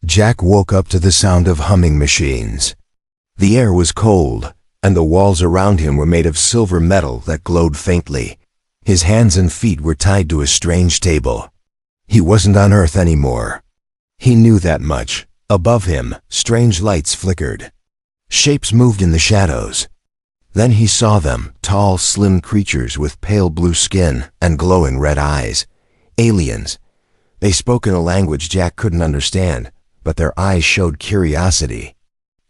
Jack woke up to the sound of humming machines. The air was cold, and the walls around him were made of silver metal that glowed faintly. His hands and feet were tied to a strange table. He wasn't on Earth anymore. He knew that much. Above him, strange lights flickered. Shapes moved in the shadows. Then he saw them, tall, slim creatures with pale blue skin and glowing red eyes. Aliens. They spoke in a language Jack couldn't understand, but their eyes showed curiosity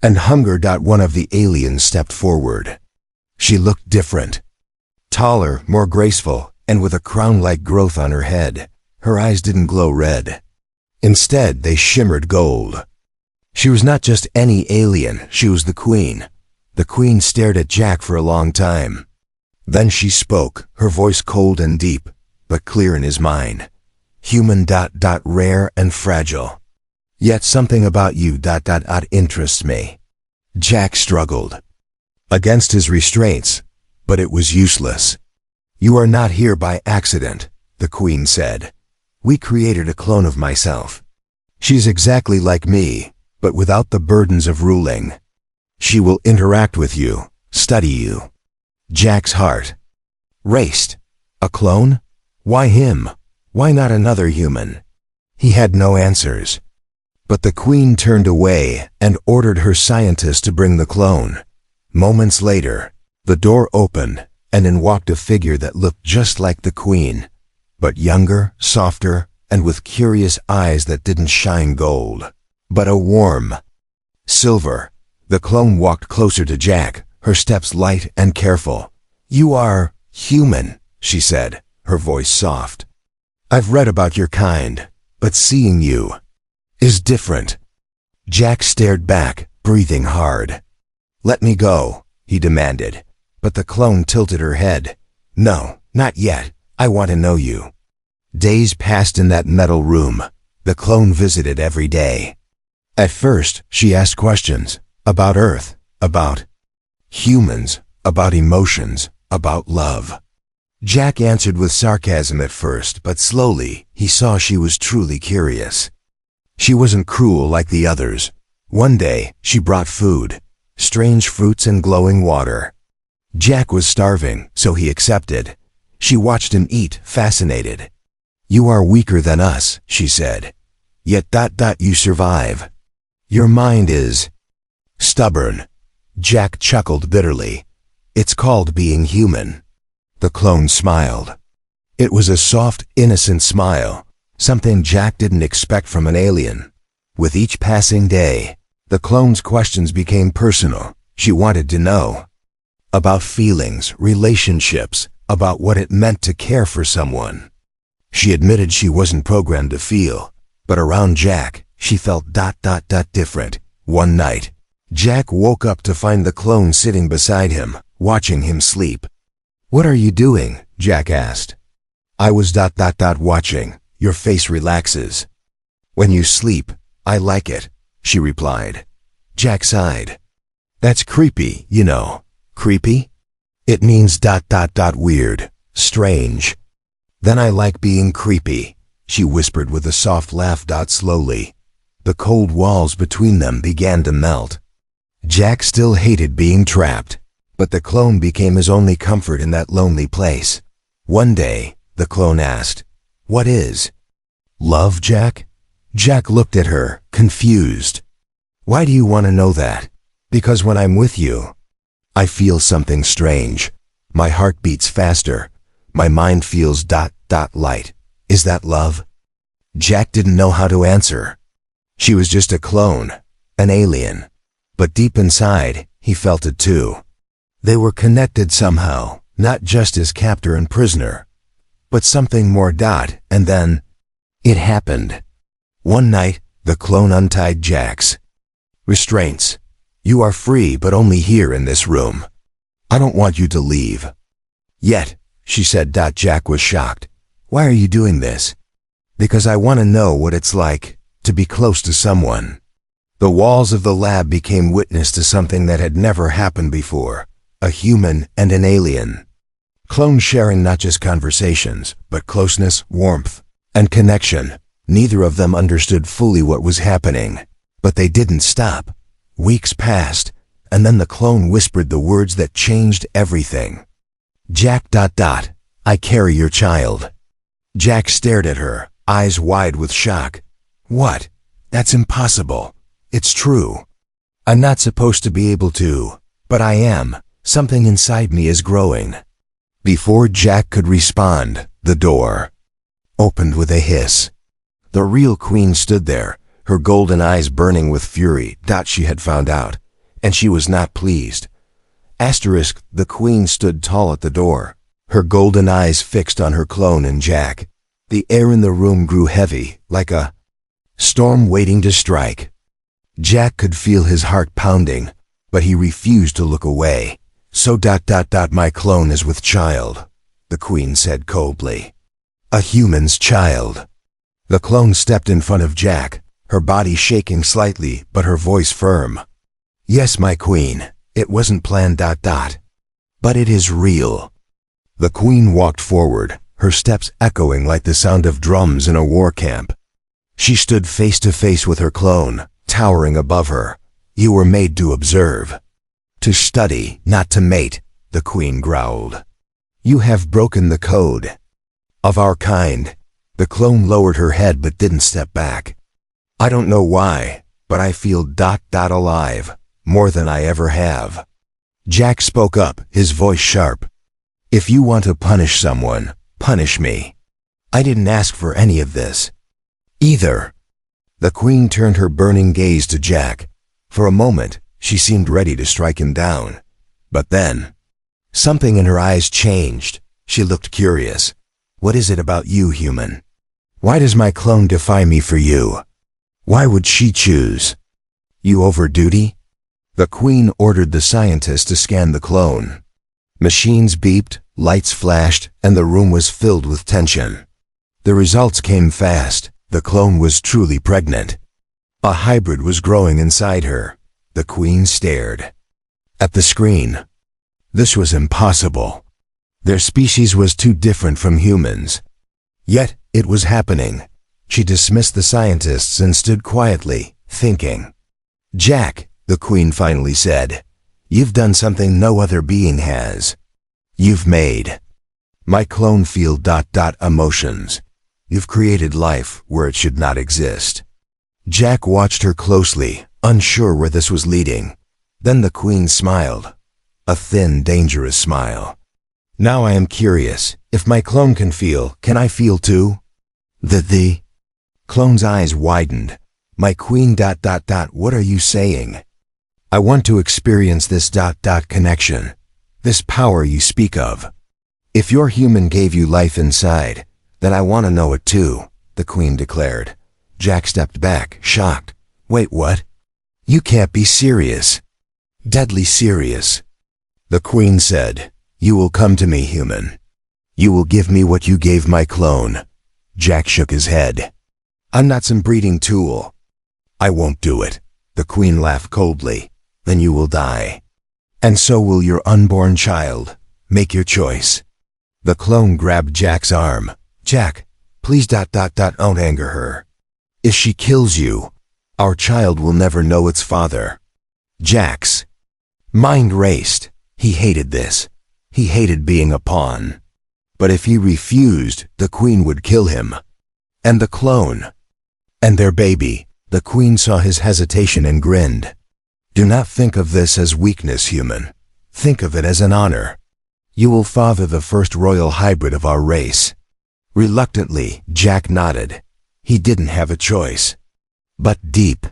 and hunger. One of the aliens stepped forward. She looked different. Taller, more graceful, and with a crown-like growth on her head. Her eyes didn't glow red. Instead, they shimmered gold. She was not just any alien, she was the Queen. The Queen stared at Jack for a long time. Then she spoke, her voice cold and deep, but clear in his mind. Human. Rare and fragile. Yet something about you. Interests me. Jack struggled against his restraints, but it was useless. You are not here by accident, the Queen said. We created a clone of myself. She's exactly like me, but without the burdens of ruling. She will interact with you, study you. Jack's heart raced. A clone? Why him? Why not another human? He had no answers. But the Queen turned away and ordered her scientists to bring the clone. Moments later, the door opened, and in walked a figure that looked just like the Queen, but younger, softer, and with curious eyes that didn't shine gold, but a warm silver. The clone walked closer to Jack, her steps light and careful. You are human, she said, her voice soft. I've read about your kind, but seeing you is different. Jack stared back, breathing hard. Let me go, he demanded, but the clone tilted her head. No, not yet. I want to know you. Days passed in that metal room. The clone visited every day. At first, she asked questions about Earth, about humans, about emotions, about love. Jack answered with sarcasm at first, but slowly he saw she was truly curious. She wasn't cruel like the others. One day, she brought food, strange fruits and glowing water. Jack was starving, so he accepted. She watched him eat, fascinated. You are weaker than us, she said. Yet you survive. Your mind is stubborn. Jack chuckled bitterly. It's called being human. The clone smiled. It was a soft, innocent smile, something Jack didn't expect from an alien. With each passing day, the clone's questions became personal. She wanted to know about feelings, relationships, about what it meant to care for someone. She admitted she wasn't programmed to feel, but around Jack, she felt different. One night, Jack woke up to find the clone sitting beside him, watching him sleep. What are you doing? Jack asked. I was watching. Your face relaxes. When you sleep, I like it, she replied. Jack sighed. That's creepy, you know. Creepy? It means weird, strange. Then I like being creepy, she whispered with a soft laugh. Slowly, the cold walls between them began to melt. Jack still hated being trapped, but the clone became his only comfort in that lonely place. One day, the clone asked, What is love, Jack? Jack looked at her, confused. Why do you want to know that? Because when I'm with you, I feel something strange. My heart beats faster. My mind feels light. Is that love? Jack didn't know how to answer. She was just a clone, an alien. But deep inside, he felt it too. They were connected somehow, not just as captor and prisoner, but something more. And then, it happened. One night, the clone untied Jack's restraints. You are free, but only here in this room. I don't want you to leave. Yet, she said. Jack was shocked. Why are you doing this? Because I want to know what it's like to be close to someone. The walls of the lab became witness to something that had never happened before. A human and an alien. Clones sharing not just conversations, but closeness, warmth, and connection. Neither of them understood fully what was happening, but they didn't stop. Weeks passed, and then the clone whispered the words that changed everything. Jack ... I carry your child. Jack stared at her, eyes wide with shock. What? That's impossible. It's true. I'm not supposed to be able to, but I am. Something inside me is growing. Before Jack could respond, the door opened with a hiss. The real queen stood there, her golden eyes burning with fury. She had found out, and she was not pleased. The queen stood tall at the door, her golden eyes fixed on her clone and Jack. The air in the room grew heavy, like a storm waiting to strike. Jack could feel his heart pounding, but he refused to look away. So ... My clone is with child, the queen said coldly. A human's child. The clone stepped in front of Jack, her body shaking slightly but her voice firm. Yes, my queen, it wasn't planned ... But it is real. The queen walked forward, her steps echoing like the sound of drums in a war camp. She stood face to face with her clone, towering above her. You were made to observe. To study, not to mate, the queen growled. You have broken the code of our kind. The clone lowered her head but didn't step back. I don't know why, but I feel ... alive, more than I ever have. Jack spoke up, his voice sharp. If you want to punish someone, punish me. I didn't ask for any of this. Either. The queen turned her burning gaze to Jack. For a moment, she seemed ready to strike him down. But then, something in her eyes changed. She looked curious. What is it about you, human? Why does my clone defy me for you? Why would she choose you over duty? The queen ordered the scientist to scan the clone. Machines beeped, lights flashed, and the room was filled with tension. The results came fast. The clone was truly pregnant. A hybrid was growing inside her. The queen stared at the screen. This was impossible. Their species was too different from humans. Yet, it was happening. She dismissed the scientists and stood quietly, thinking. Jack, the queen finally said, you've done something no other being has. You've made my clone feel ... emotions. You've created life where it should not exist. Jack watched her closely, unsure where this was leading. Then the queen smiled. A thin, dangerous smile. Now I am curious, if my clone can feel, can I feel too? The clone's eyes widened. My queen ... What are you saying? I want to experience this ... connection. This power you speak of. If your human gave you life inside, then I want to know it too, the queen declared. Jack stepped back, shocked. Wait, what? You can't be serious. Deadly serious. The queen said, you will come to me, human. You will give me what you gave my clone. Jack shook his head. I'm not some breeding tool. I won't do it. The queen laughed coldly. Then you will die. And so will your unborn child. Make your choice. The clone grabbed Jack's arm. Jack, please ... don't anger her. If she kills you, our child will never know its father. Jack's mind raced. He hated this. He hated being a pawn. But if he refused, the queen would kill him. And the clone. And their baby. The queen saw his hesitation and grinned. Do not think of this as weakness, human. Think of it as an honor. You will father the first royal hybrid of our race. Reluctantly, Jack nodded. He didn't have a choice. But deep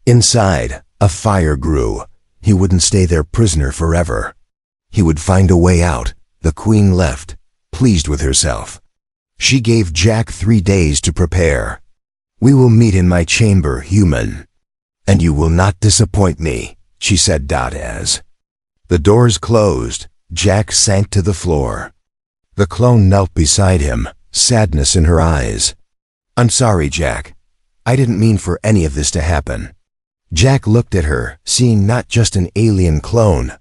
inside, a fire grew. He wouldn't stay there prisoner forever. He would find a way out. The queen left, pleased with herself. She gave Jack 3 days to prepare. We will meet in my chamber, human. And you will not disappoint me, she said. As the doors closed, Jack sank to the floor. The clone knelt beside him, sadness in her eyes. I'm sorry, Jack. I didn't mean for any of this to happen. Jack looked at her, seeing not just an alien clone,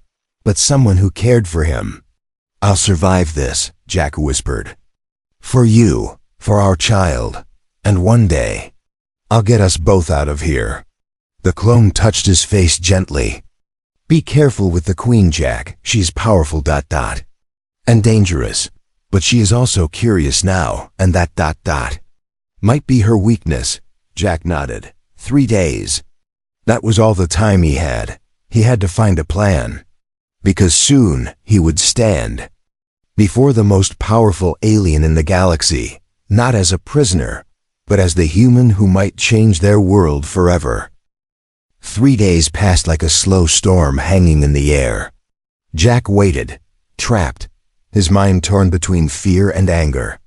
but someone who cared for him. I'll survive this, Jack whispered. For you, for our child. And one day, I'll get us both out of here. The clone touched his face gently. Be careful with the Queen, Jack. She's powerful ... and dangerous. But she is also curious now, and that ... might be her weakness. Jack nodded. 3 days. That was all the time he had. He had to find a plan. Because soon he would stand before the most powerful alien in the galaxy, not as a prisoner, but as the human who might change their world forever. 3 days passed like a slow storm hanging in the air. Jack waited, trapped, his mind torn between fear and anger.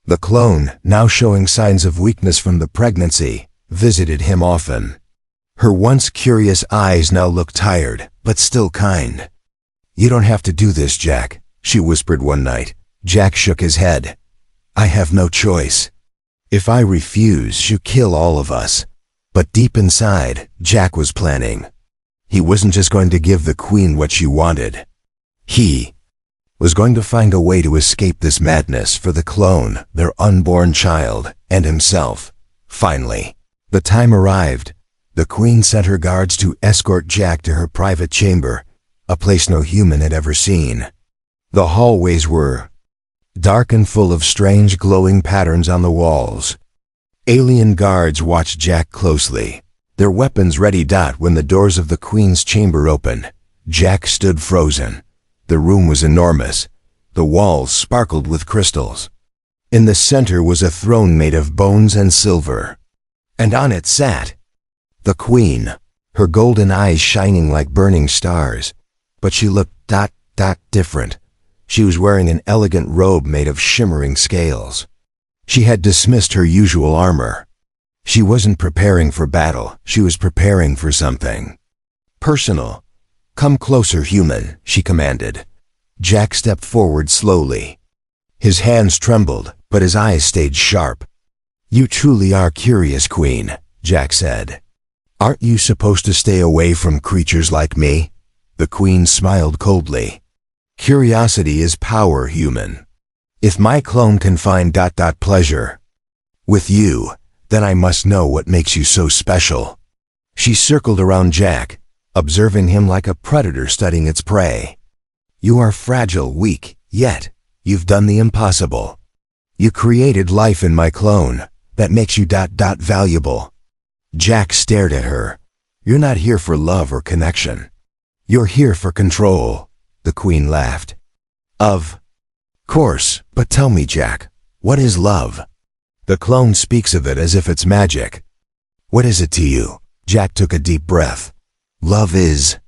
The clone, now showing signs of weakness from the pregnancy, visited him often. Her once curious eyes now looked tired, but still kind. You don't have to do this, Jack, she whispered one night. Jack shook his head. I have no choice. If I refuse, you kill all of us. But deep inside, Jack was planning. He wasn't just going to give the Queen what she wanted. He was going to find a way to escape this madness for the clone, their unborn child, and himself. Finally, the time arrived. The Queen sent her guards to escort Jack to her private chamber, a place no human had ever seen. The hallways were dark and full of strange glowing patterns on the walls. Alien guards watched Jack closely, their weapons ready. When the doors of the Queen's chamber opened, Jack stood frozen. The room was enormous. The walls sparkled with crystals. In the center was a throne made of bones and silver, and on it sat the Queen, her golden eyes shining like burning stars. But she looked different. She was wearing an elegant robe made of shimmering scales. She had dismissed her usual armor. She wasn't preparing for battle, she was preparing for something personal. Come closer, human, she commanded. Jack stepped forward slowly. His hands trembled, but his eyes stayed sharp. You truly are curious, Queen, Jack said. Aren't you supposed to stay away from creatures like me? The Queen smiled coldly. Curiosity is power, human. If my clone can find pleasure with you, then I must know what makes you so special. She circled around Jack, observing him like a predator studying its prey. You are fragile, weak, yet you've done the impossible. You created life in my clone. That makes you valuable. Jack stared at her. You're not here for love or connection. You're here for control. The Queen laughed. Of course, but tell me, Jack, what is love? The clone speaks of it as if it's magic. What is it to you? Jack took a deep breath. Love is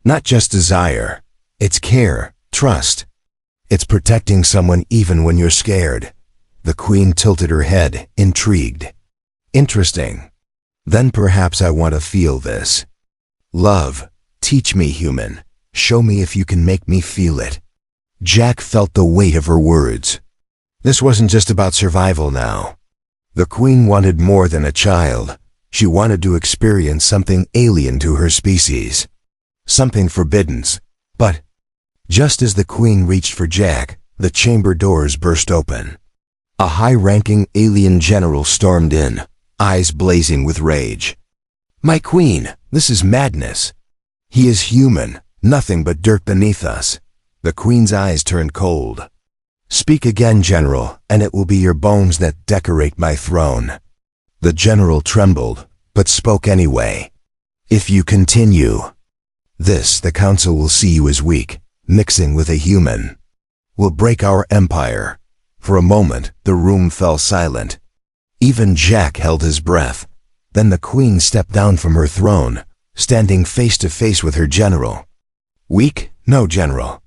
not just desire. It's care, trust. It's protecting someone even when you're scared. The Queen tilted her head, intrigued. Interesting. Then perhaps I want to feel this. Love, teach me, human. Show me if you can make me feel it. Jack felt the weight of her words. This wasn't just about survival now. The Queen wanted more than a child. She wanted to experience something alien to her species. Something forbidden. But just as the Queen reached for Jack, the chamber doors burst open. A high-ranking alien general stormed in, eyes blazing with rage. My Queen, this is madness. He is human, nothing but dirt beneath us. The Queen's eyes turned cold. Speak again, General, and it will be your bones that decorate my throne. The general trembled, but spoke anyway. If you continue this, the council will see you as weak, mixing with a human. Will break our empire. For a moment, the room fell silent. Even Jack held his breath. Then the Queen stepped down from her throne, standing face to face with her general. Weak? No, General.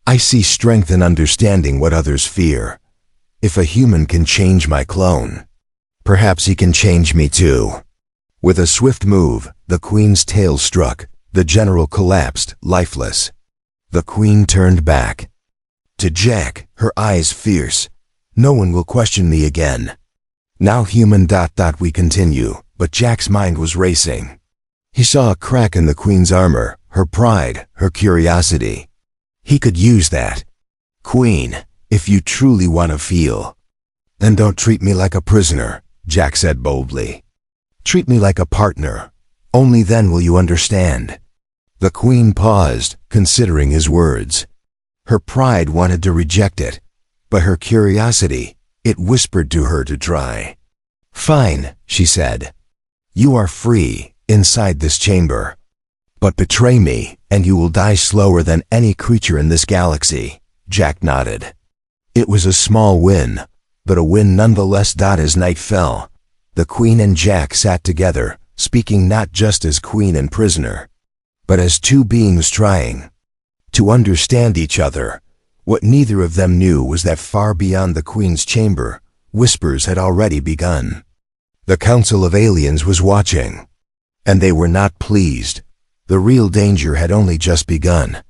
I see strength in understanding what others fear. If a human can change my clone, perhaps he can change me too. With a swift move, the Queen's tail struck. The general collapsed, lifeless. The Queen turned back. To Jack, her eyes fierce. No one will question me again. Now human ... we continue, but Jack's mind was racing. He saw a crack in the Queen's armor, her pride, her curiosity. He could use that. Queen, if you truly want to feel, then don't treat me like a prisoner. Jack said boldly. Treat me like a partner. Only then will you understand. The queen paused, considering his words. Her pride wanted to reject it, but her curiosity, it whispered to her to try. Fine, she said. You are free, inside this chamber. But betray me, and you will die slower than any creature in this galaxy. Jack nodded. It was a small win, but a win nonetheless. As night fell, the queen and Jack sat together, speaking not just as queen and prisoner, but as two beings trying to understand each other. What neither of them knew was that far beyond the queen's chamber, whispers had already begun. The Council of Aliens was watching, and they were not pleased. The real danger had only just begun.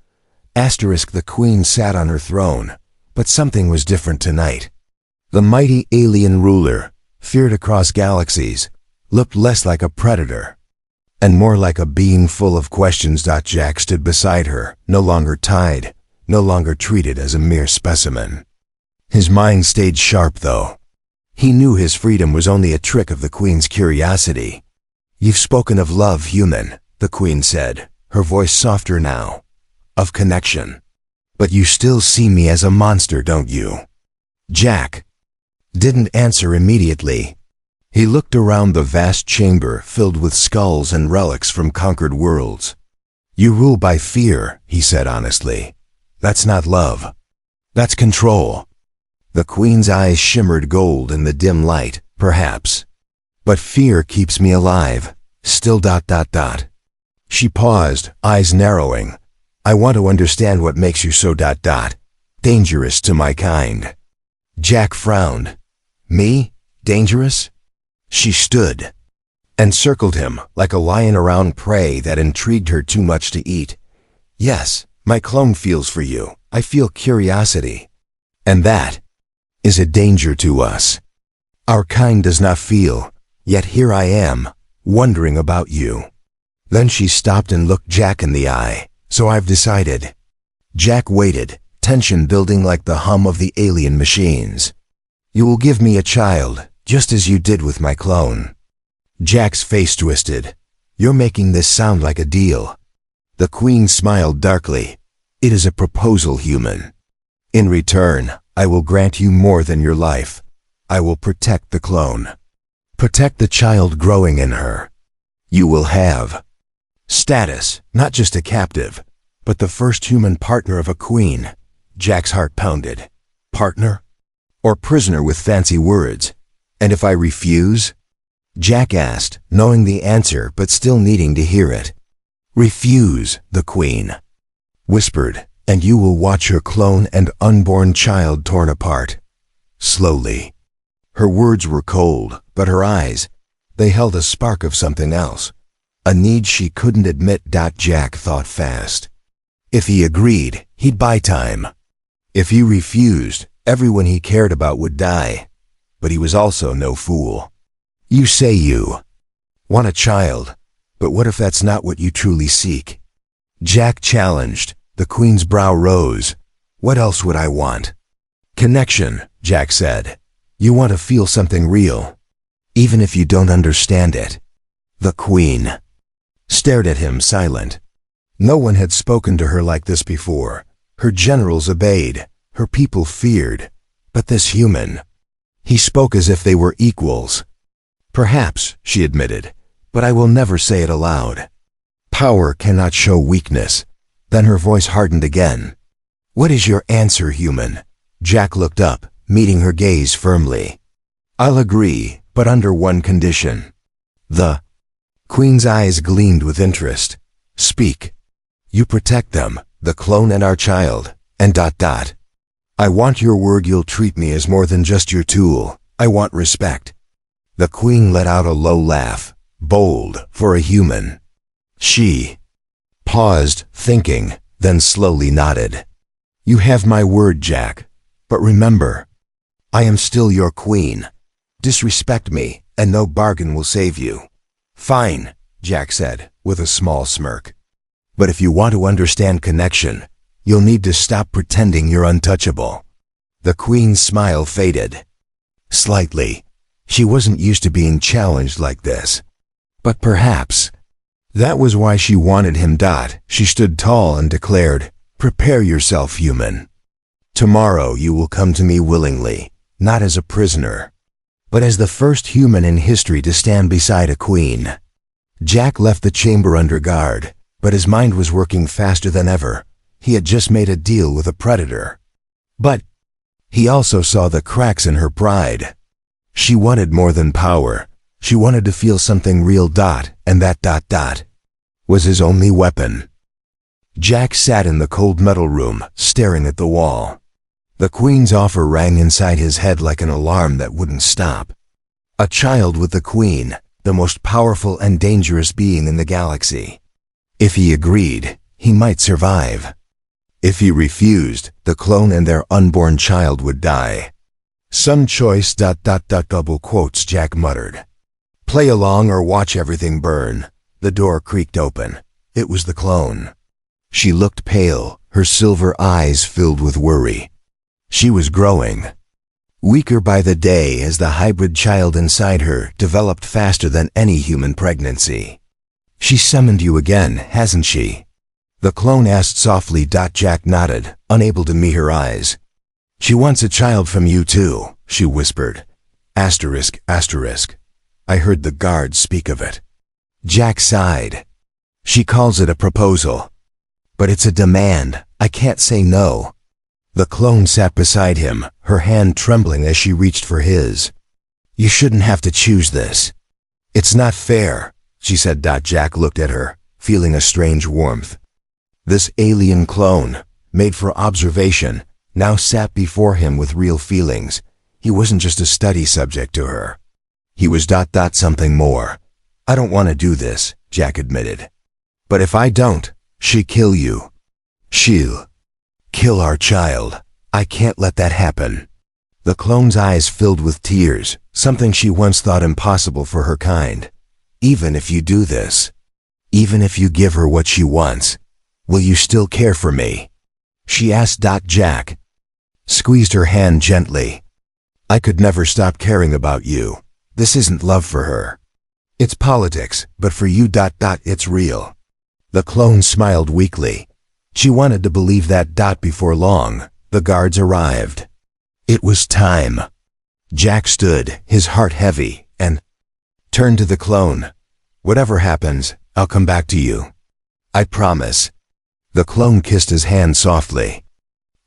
The queen sat on her throne, but something was different tonight. The mighty alien ruler, feared across galaxies, looked less like a predator and more like a being full of questions. Jack stood beside her, no longer tied, no longer treated as a mere specimen. His mind stayed sharp, though. He knew his freedom was only a trick of the queen's curiosity. You've spoken of love, human, the queen said, her voice softer now. Of connection. But you still see me as a monster, don't you? Jack didn't answer immediately. He looked around the vast chamber filled with skulls and relics from conquered worlds. You rule by fear, he said honestly. That's not love. That's control. The queen's eyes shimmered gold in the dim light, perhaps. But fear keeps me alive. Still. She paused, eyes narrowing. I want to understand what makes you so dangerous to my kind. Jack frowned. Me? Dangerous? She stood and circled him like a lion around prey that intrigued her too much to eat. Yes, my clone feels for you. I feel curiosity. And that is a danger to us. Our kind does not feel, yet here I am, wondering about you. Then she stopped and looked Jack in the eye. So I've decided. Jack waited, tension building like the hum of the alien machines. You will give me a child, just as you did with my clone. Jack's face twisted. You're making this sound like a deal. The queen smiled darkly. It is a proposal, human. In return, I will grant you more than your life. I will protect the clone. Protect the child growing in her. You will have status, not just a captive, but the first human partner of a queen. Jack's heart pounded. Partner? Or prisoner with fancy words? And if I refuse? Jack asked, knowing the answer but still needing to hear it. Refuse, the queen whispered, and you will watch your clone and unborn child torn apart. Slowly. Her words were cold, but her eyes, they held a spark of something else. A need she couldn't admit. Jack thought fast. If he agreed, he'd buy time. If he refused, everyone he cared about would die. But he was also no fool. You say you want a child, but what if that's not what you truly seek? Jack challenged. The queen's brow rose. What else would I want? Connection, Jack said. You want to feel something real, even if you don't understand it. The queen stared at him silent. No one had spoken to her like this before. Her generals obeyed, her people feared, but this human, he spoke as if they were equals. Perhaps, she admitted, but I will never say it aloud. Power cannot show weakness. Then her voice hardened again. What is your answer, human? Jack looked up, meeting her gaze firmly. I'll agree, but under one condition. The queen's eyes gleamed with interest. Speak. You protect them, the clone and our child, and ... I want your word you'll treat me as more than just your tool. I want respect. The queen let out a low laugh, bold for a human. She paused, thinking, then slowly nodded. You have my word, Jack. But remember, I am still your queen. Disrespect me, and no bargain will save you. Fine, Jack said, with a small smirk. But if you want to understand connection, you'll need to stop pretending you're untouchable. The queen's smile faded. Slightly. She wasn't used to being challenged like this. But perhaps that was why she wanted him. She stood tall and declared, "Prepare yourself, human. Tomorrow you will come to me willingly, not as a prisoner, but as the first human in history to stand beside a queen." Jack left the chamber under guard, but his mind was working faster than ever. He had just made a deal with a predator. But he also saw the cracks in her pride. She wanted more than power. She wanted to feel something real. And that was his only weapon. Jack sat in the cold metal room, staring at the wall. The queen's offer rang inside his head like an alarm that wouldn't stop. A child with the queen, the most powerful and dangerous being in the galaxy. If he agreed, he might survive. If he refused, the clone and their unborn child would die. Some choice. Double quotes, Jack muttered. Play along or watch everything burn. The door creaked open. It was the clone. She looked pale, her silver eyes filled with worry. She was growing. Weaker by the day as the hybrid child inside her developed faster than any human pregnancy. "She summoned you again, hasn't she?" The clone asked softly. Jack nodded, unable to meet her eyes. "She wants a child from you too," she whispered. Asterisk. I heard the guards speak of it. Jack sighed. "She calls it a proposal. But it's a demand. I can't say no." The clone sat beside him, her hand trembling as she reached for his. "You shouldn't have to choose this. It's not fair," she said. Jack looked at her, feeling a strange warmth. This alien clone, made for observation, now sat before him with real feelings. He wasn't just a study subject to her. He was something more. "I don't want to do this," Jack admitted. "But if I don't, she'll kill you. She'll kill our child. I can't let that happen." The clone's eyes filled with tears, something she once thought impossible for her kind. "Even if you do this, even if you give her what she wants, will you still care for me?" she asked. Jack squeezed her hand gently. "I could never stop caring about you. This isn't love for her. It's politics, but for you. It's real." The clone smiled weakly. She wanted to believe that. Before long, the guards arrived. It was time. Jack stood, his heart heavy, and turned to the clone. "Whatever happens, I'll come back to you. I promise." The clone kissed his hand softly.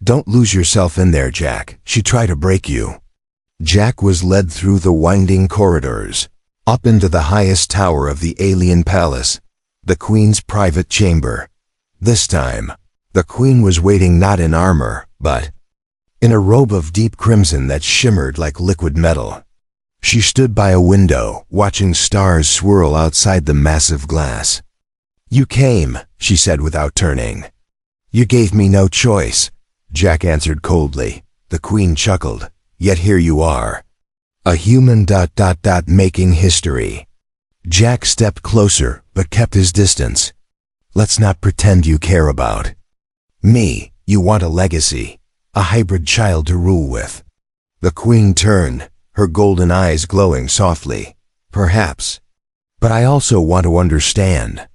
"Don't lose yourself in there, Jack. She tried to break you." Jack was led through the winding corridors, up into the highest tower of the alien palace, the queen's private chamber. This time, the queen was waiting not in armor, but in a robe of deep crimson that shimmered like liquid metal. She stood by a window, watching stars swirl outside the massive glass. "You came," she said without turning. "You gave me no choice," Jack answered coldly. The queen chuckled. "Yet here you are. A human. Making history." Jack stepped closer, but kept his distance. "Let's not pretend you care about me. You want a legacy, a hybrid child to rule with." The queen turned, her golden eyes glowing softly. "Perhaps. But I also want to understand.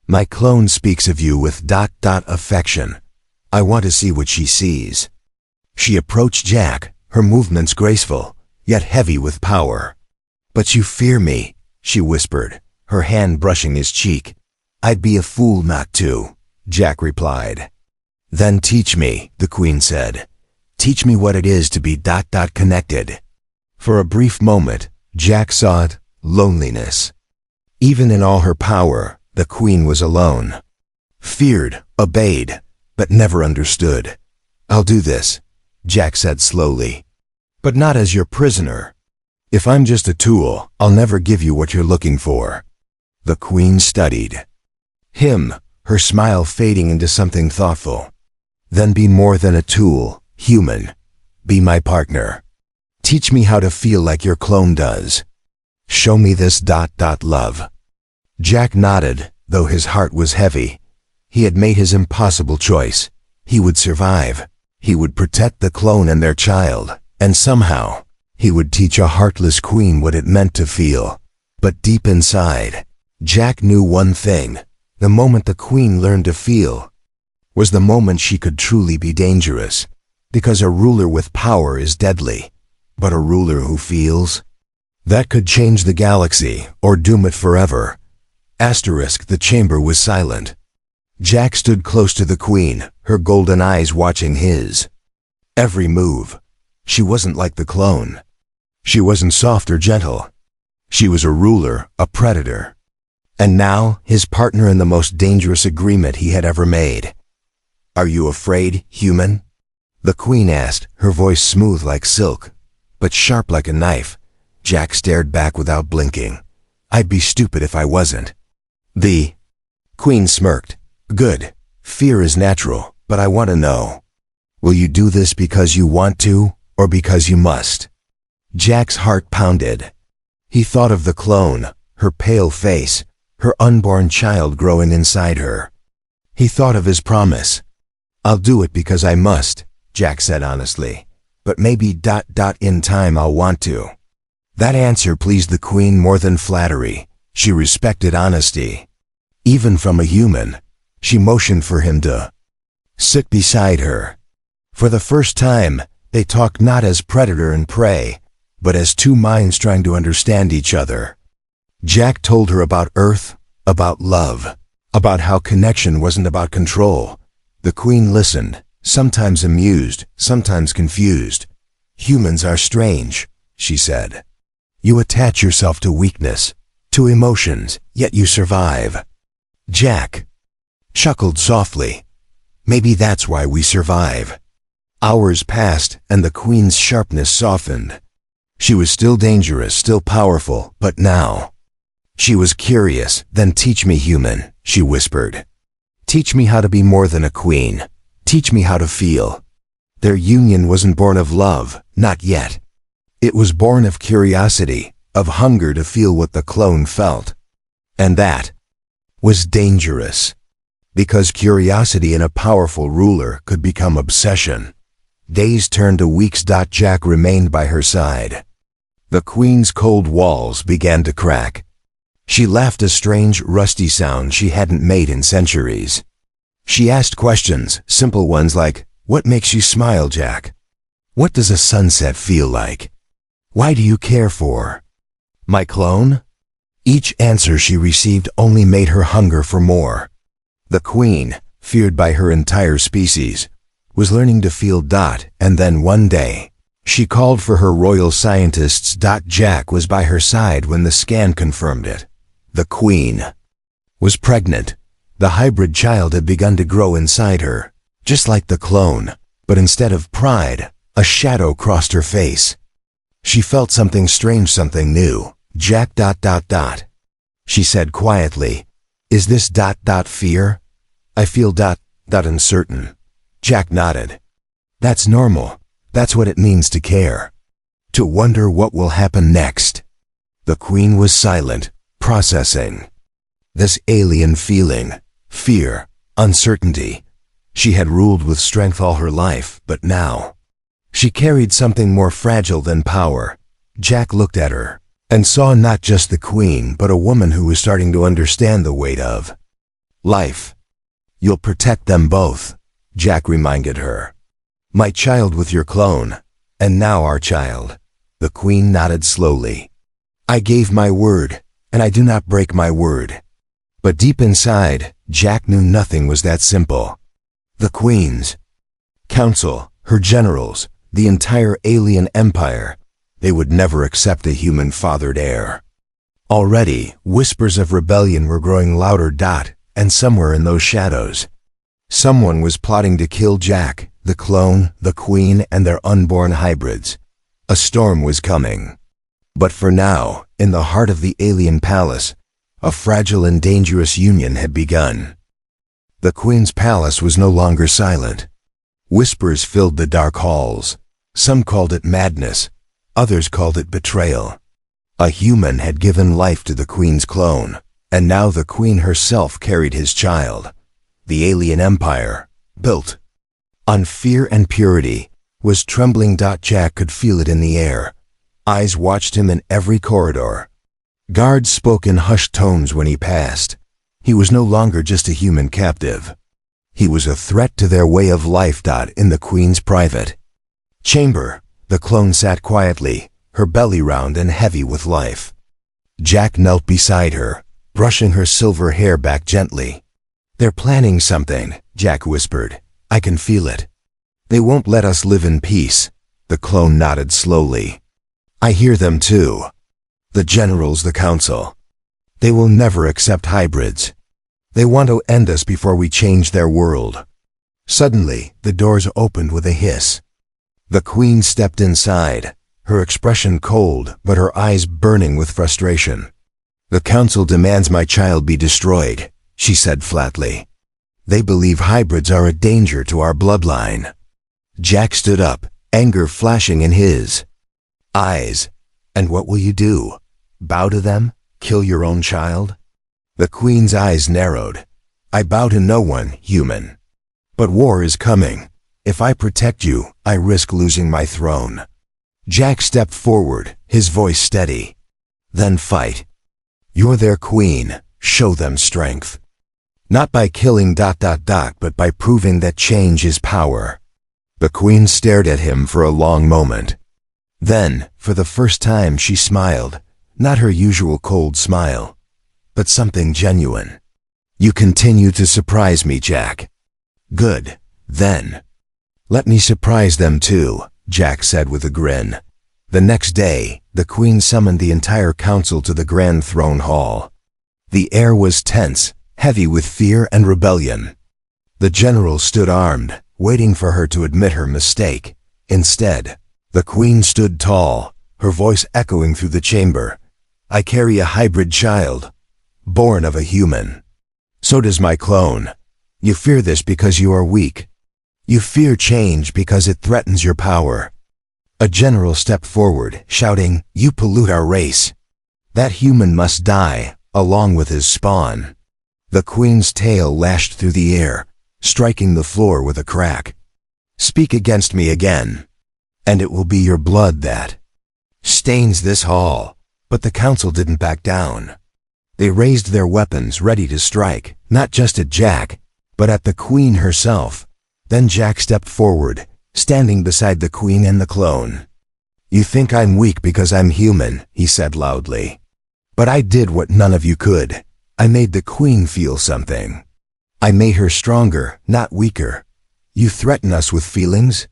My clone speaks of you with affection. I want to see what she sees." She approached Jack, her movements graceful, yet heavy with power. "But you fear me," she whispered, her hand brushing his cheek. "I'd be a fool not to," Jack replied. "Then teach me," the queen said. "Teach me what it is to be connected." For a brief moment, Jack saw it, loneliness. Even in all her power, the queen was alone. Feared, obeyed, but never understood. "I'll do this," Jack said slowly. "But not as your prisoner. If I'm just a tool, I'll never give you what you're looking for." The queen studied him, her smile fading into something thoughtful. "Then be more than a tool, human. Be my partner. Teach me how to feel like your clone does. Show me this love." Jack nodded, though his heart was heavy. He had made his impossible choice. He would survive. He would protect the clone and their child, and somehow, He would teach a heartless queen what it meant to feel. But deep inside, Jack knew one thing. The moment the queen learned to feel was the moment she could truly be dangerous. Because a ruler with power is deadly, but a ruler who feels, that could change the galaxy or doom it forever. The chamber was silent. Jack stood close to the queen, her golden eyes watching his every move. She wasn't like the clone. She wasn't soft or gentle. She was a ruler, a predator. And now, his partner in the most dangerous agreement he had ever made. "Are you afraid, human?" the queen asked, her voice smooth like silk, but sharp like a knife. Jack stared back without blinking. "I'd be stupid if I wasn't." The queen smirked. "Good. Fear is natural, but I want to know. Will you do this because you want to, or because you must?" Jack's heart pounded. He thought of the clone, her pale face, her unborn child growing inside her. He thought of his promise. "I'll do it because I must," Jack said honestly. "But maybe in time I'll want to." That answer pleased the queen more than flattery. She respected honesty. Even from a human. She motioned for him to sit beside her. For the first time, they talked not as predator and prey, but as two minds trying to understand each other. Jack told her about Earth, about love, about how connection wasn't about control. The queen listened, sometimes amused, sometimes confused. "Humans are strange," she said. "You attach yourself to weakness, to emotions, yet you survive." Jack chuckled softly. "Maybe that's why we survive." Hours passed, and the queen's sharpness softened. She was still dangerous, still powerful, but now she was curious. "Then teach me, human," she whispered. "Teach me how to be more than a queen. Teach me how to feel." Their union wasn't born of love, not yet. It was born of curiosity, of hunger to feel what the clone felt. And that was dangerous. Because curiosity in a powerful ruler could become obsession. Days turned to weeks. Jack remained by her side. The queen's cold walls began to crack. She laughed a strange, rusty sound she hadn't made in centuries. She asked questions, simple ones like, "What makes you smile, Jack? What does a sunset feel like? Why do you care for my clone?" Each answer she received only made her hunger for more. The queen, feared by her entire species, was learning to feel. And then one day, she called for her royal scientists. Jack was by her side when the scan confirmed it. The queen was pregnant. The hybrid child had begun to grow inside her, just like the clone, but instead of pride, a shadow crossed her face. She felt something strange, something new. "Jack. She said quietly. "Is this fear?" "I feel uncertain." Jack nodded. "That's normal. That's what it means to care. To wonder what will happen next." The queen was silent, processing this alien feeling, fear, uncertainty. She had ruled with strength all her life, but now she carried something more fragile than power. Jack looked at her and saw not just the queen, but a woman who was starting to understand the weight of life. "You'll protect them both," Jack reminded her. "My child with your clone, and now our child." The queen nodded slowly. "I gave my word, and I do not break my word." But deep inside, Jack knew nothing was that simple. The queen's council, her generals, the entire alien empire, they would never accept a human-fathered heir. Already, whispers of rebellion were growing louder. And somewhere in those shadows, someone was plotting to kill Jack, the clone, the queen, and their unborn hybrids. A storm was coming. But for now, in the heart of the alien palace, a fragile and dangerous union had begun. The queen's palace was no longer silent. Whispers filled the dark halls. Some called it madness. Others called it betrayal. A human had given life to the queen's clone, and now the queen herself carried his child. The alien empire, built on fear and purity, was trembling. Jack could feel it in the air. Eyes watched him in every corridor. Guards spoke in hushed tones when he passed. He was no longer just a human captive. He was a threat to their way of life. In the Queen's private chamber, the clone sat quietly, her belly round and heavy with life. Jack knelt beside her, brushing her silver hair back gently. "They're planning something," Jack whispered. "I can feel it. They won't let us live in peace." The clone nodded slowly. "I hear them too. The generals, the council. They will never accept hybrids. They want to end us before we change their world." Suddenly, the doors opened with a hiss. The Queen stepped inside, her expression cold but her eyes burning with frustration. "The council demands my child be destroyed," she said flatly. "They believe hybrids are a danger to our bloodline." Jack stood up, anger flashing in his eyes. "And what will you do? Bow to them? Kill your own child?" The Queen's eyes narrowed. "I bow to no one, human. But war is coming. If I protect you, I risk losing my throne." Jack stepped forward, his voice steady. "Then fight. You're their queen. Show them strength. Not by killing ... but by proving that change is power." The Queen stared at him for a long moment. Then, for the first time, she smiled, not her usual cold smile, but something genuine. "You continue to surprise me, Jack." "Good, then. Let me surprise them too," Jack said with a grin. The next day, the Queen summoned the entire council to the Grand Throne Hall. The air was tense, heavy with fear and rebellion. The generals stood armed, waiting for her to admit her mistake. Instead, the Queen stood tall, her voice echoing through the chamber. "I carry a hybrid child, born of a human. So does my clone. You fear this because you are weak. You fear change because it threatens your power." A general stepped forward, shouting, "You pollute our race. That human must die, along with his spawn." The Queen's tail lashed through the air, striking the floor with a crack. "Speak against me again, and it will be your blood that stains this hall." But the council didn't back down. They raised their weapons, ready to strike, not just at Jack, but at the Queen herself. Then Jack stepped forward, standing beside the Queen and the clone. "You think I'm weak because I'm human," he said loudly. "But I did what none of you could. I made the Queen feel something. I made her stronger, not weaker. You threaten us with feelings?"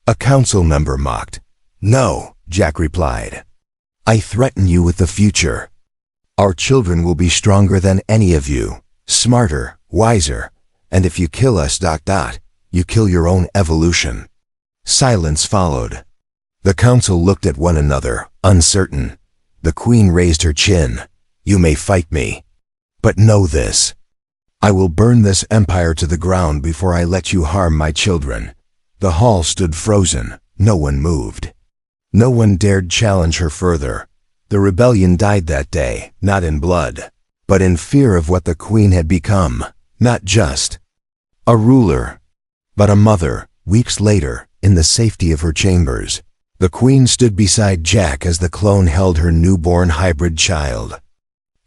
A council member mocked. "No," Jack replied. "I threaten you with the future. Our children will be stronger than any of you, smarter, wiser, and if you kill us ... you kill your own evolution." Silence followed. The council looked at one another, uncertain. The Queen raised her chin. "You may fight me, but know this. I will burn this empire to the ground before I let you harm my children." The hall stood frozen. No one moved. No one dared challenge her further. The rebellion died that day, not in blood, but in fear of what the Queen had become. Not just a ruler, but a mother. Weeks later, in the safety of her chambers, the Queen stood beside Jack as the clone held her newborn hybrid child.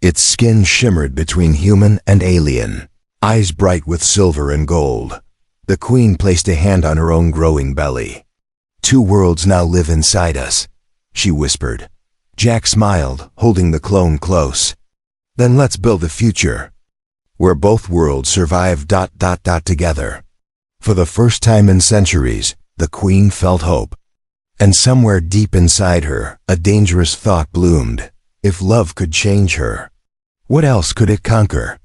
Its skin shimmered between human and alien, eyes bright with silver and gold. The Queen placed a hand on her own growing belly. "Two worlds now live inside us," she whispered. Jack smiled, holding the clone close. "Then let's build a future where both worlds survive ... together." For the first time in centuries, the Queen felt hope. And somewhere deep inside her, a dangerous thought bloomed. If love could change her, what else could it conquer?